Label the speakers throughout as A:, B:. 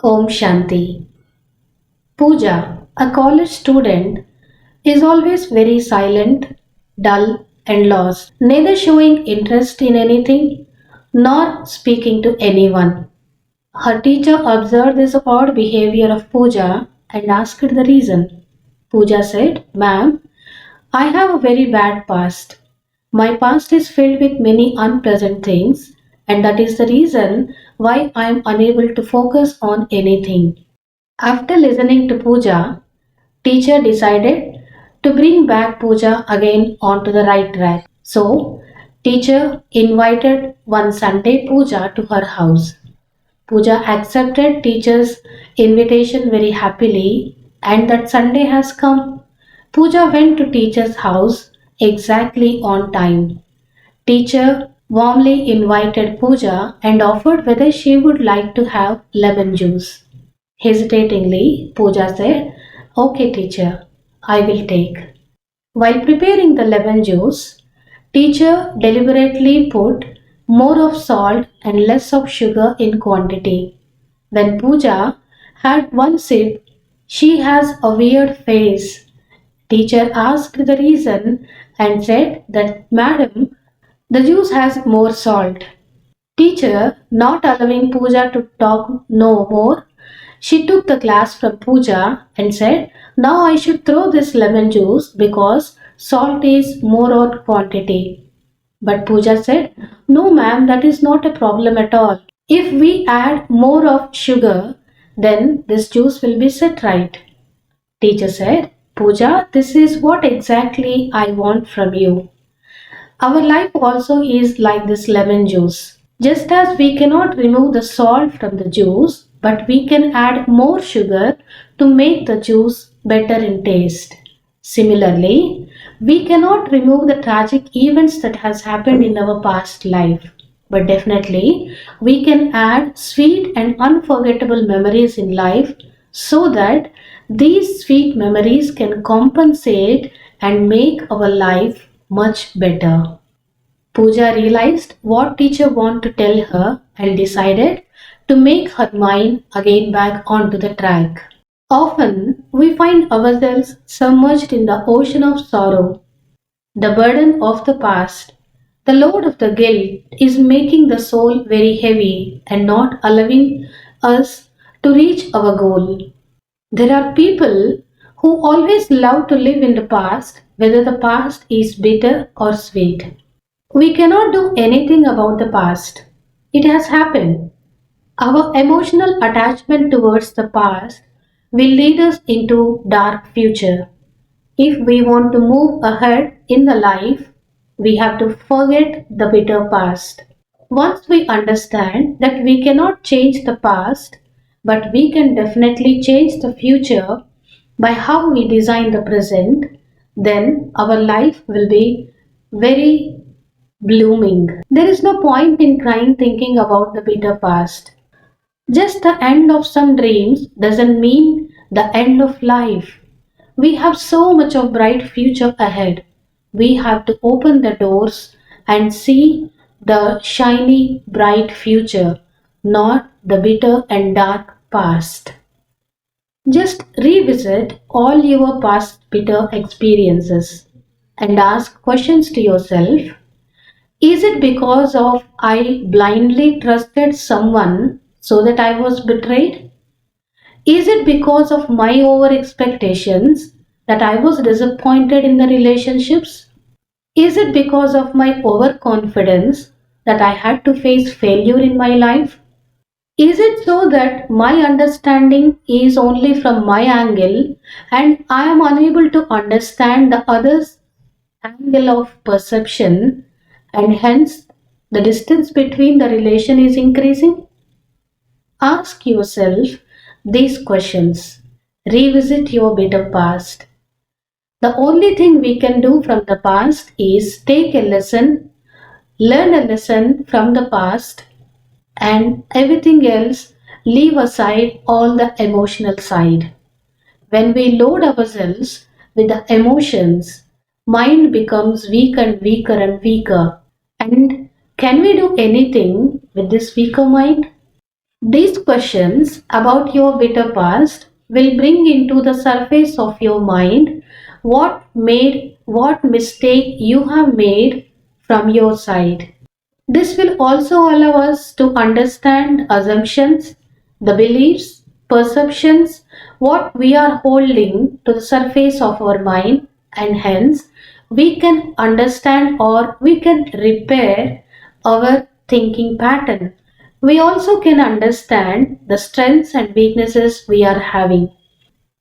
A: Om Shanti. Pooja, a college student, is always very silent, dull, and lost, neither showing interest in anything nor speaking to anyone. Her teacher observed this odd behavior of Pooja and asked the reason. Pooja said, Ma'am, I have a very bad past. My past is filled with many unpleasant things, and that is the reason why I am unable to focus on anything. After listening to Pooja, teacher decided to bring back Pooja again onto the right track. So, teacher invited one Sunday Pooja to her house. Pooja accepted teacher's invitation very happily, and that Sunday has come. Pooja went to teacher's house exactly on time. Teacher warmly invited Pooja and offered whether she would like to have lemon juice. Hesitatingly, Pooja said, Okay, teacher, I will take. While preparing the lemon juice, teacher deliberately put more of salt and less of sugar in quantity. When Pooja had one sip, she has a weird face. Teacher asked the reason and said that, Madam, the juice has more salt. Teacher, not allowing Pooja to talk no more, she took the glass from Pooja and said, Now I should throw this lemon juice because salt is more on quantity. But Pooja said, No, ma'am, that is not a problem at all. If we add more of sugar, then this juice will be set right. Teacher said, Pooja, this is what exactly I want from you. Our life also is like this lemon juice. Just as we cannot remove the salt from the juice, but we can add more sugar to make the juice better in taste. Similarly, we cannot remove the tragic events that has happened in our past life, but definitely we can add sweet and unforgettable memories in life so that these sweet memories can compensate and make our life much better. Pooja realized what teacher wanted to tell her and decided to make her mind again back onto the track. Often we find ourselves submerged in the ocean of sorrow. The burden of the past, the load of the guilt is making the soul very heavy and not allowing us to reach our goal. There are people who always love to live in the past, whether the past is bitter or sweet. We cannot do anything about the past. It has happened. Our emotional attachment towards the past will lead us into dark future. If we want to move ahead in the life, we have to forget the bitter past. Once we understand that we cannot change the past, but we can definitely change the future by how we design the present, then our life will be very blooming. There is no point in crying thinking about the bitter past. Just the end of some dreams doesn't mean the end of life. We have so much of bright future ahead. We have to open the doors and see the shiny bright future, not the bitter and dark past. Just revisit all your past bitter experiences and ask questions to yourself. Is it because of I blindly trusted someone so that I was betrayed? Is it because of my over expectations that I was disappointed in the relationships? Is it because of my overconfidence that I had to face failure in my life? Is it so that my understanding is only from my angle and I am unable to understand the other's angle of perception and hence the distance between the relation is increasing? Ask yourself these questions. Revisit your bitter past. The only thing we can do from the past is take a lesson, learn a lesson from the past, and everything else leave aside all the emotional side. When we load ourselves with the emotions, mind becomes weak and weaker and weaker. And can we do anything with this weaker mind? These questions about your bitter past will bring into the surface of your mind what mistake you have made from your side. This will also allow us to understand assumptions, the beliefs, perceptions, what we are holding to the surface of our mind, and hence we can understand or we can repair our thinking pattern. We also can understand the strengths and weaknesses we are having.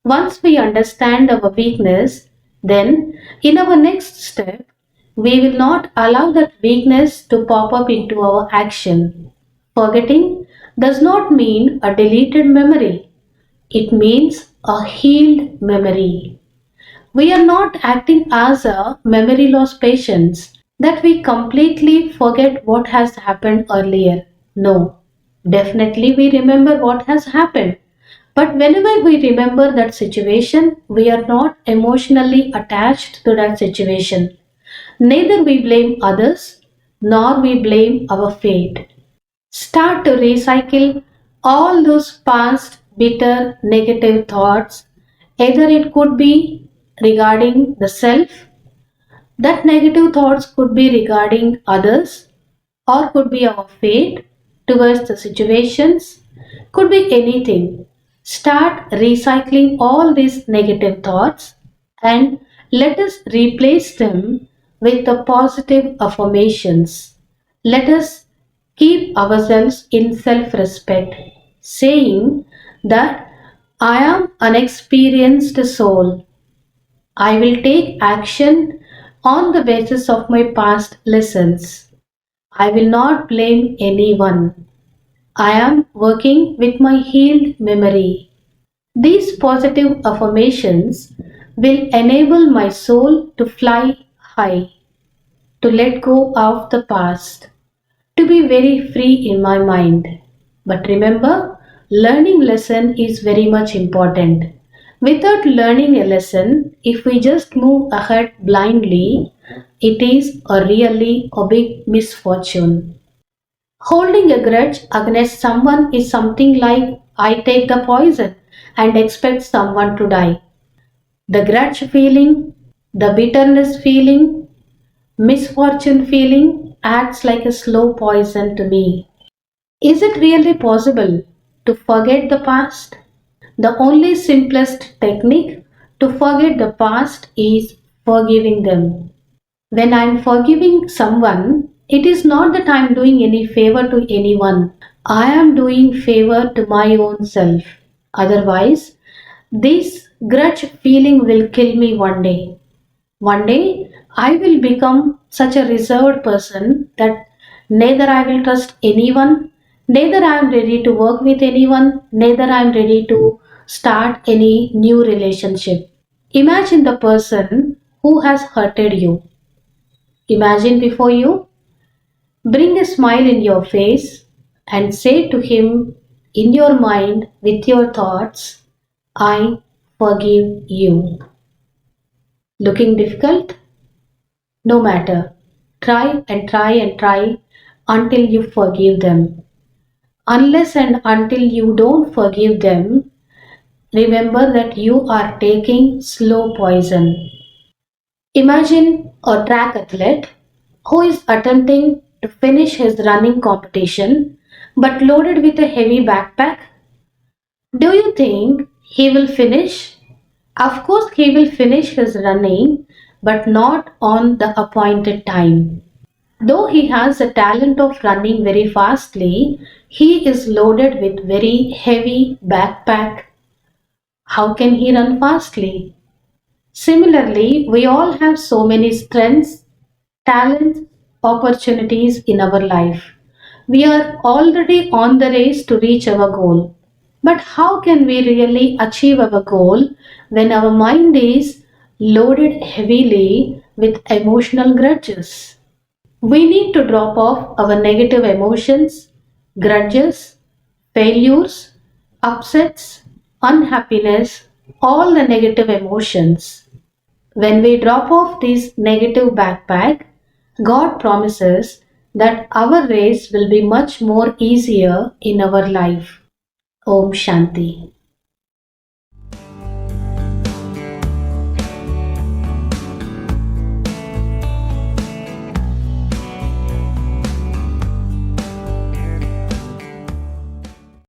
A: Once we understand our weakness, then in our next step, we will not allow that weakness to pop up into our action. Forgetting does not mean a deleted memory, it means a healed memory. We are not acting as a memory loss patients that we completely forget what has happened earlier. No, definitely we remember what has happened. But whenever we remember that situation, we are not emotionally attached to that situation. Neither we blame others nor we blame our fate. Start to recycle all those past bitter negative thoughts. Either it could be regarding the self, that negative thoughts could be regarding others, or could be our fate towards the situations, could be anything. Start recycling all these negative thoughts and let us replace them with the positive affirmations. Let us keep ourselves in self respect, saying that I am an experienced soul. I will take action on the basis of my past lessons. I will not blame anyone. I am working with my healed memory. These positive affirmations will enable my soul to fly high, to let go of the past, to be very free in my mind. But remember, learning lesson is very much important. Without learning a lesson, if we just move ahead blindly, it is a really a big misfortune. Holding a grudge against someone is something like I take the poison and expect someone to die. The grudge feeling, the bitterness feeling, misfortune feeling acts like a slow poison to me. Is it really possible to forget the past? The only simplest technique to forget the past is forgiving them. When I'm forgiving someone, it is not that I'm doing any favor to anyone. I am doing favor to my own self. Otherwise, this grudge feeling will kill me one day. One day, I will become such a reserved person that neither I will trust anyone, neither I am ready to work with anyone, neither I am ready to start any new relationship. Imagine the person who has hurted you. Imagine before you, bring a smile in your face and say to him in your mind with your thoughts, I forgive you. Looking difficult? No matter. Try and try and try until you forgive them. Unless and until you don't forgive them, remember that you are taking slow poison. Imagine a track athlete who is attempting to finish his running competition but loaded with a heavy backpack. Do you think he will finish? Of course, he will finish his running, but not on the appointed time. Though he has a talent of running very fastly, he is loaded with very heavy backpack. How can he run fastly? Similarly, we all have so many strengths, talents, opportunities in our life. We are already on the race to reach our goal. But how can we really achieve our goal when our mind is loaded heavily with emotional grudges? We need to drop off our negative emotions, grudges, failures, upsets, unhappiness, all the negative emotions. When we drop off this negative backpack, God promises that our race will be much more easier in our life. Om Shanti.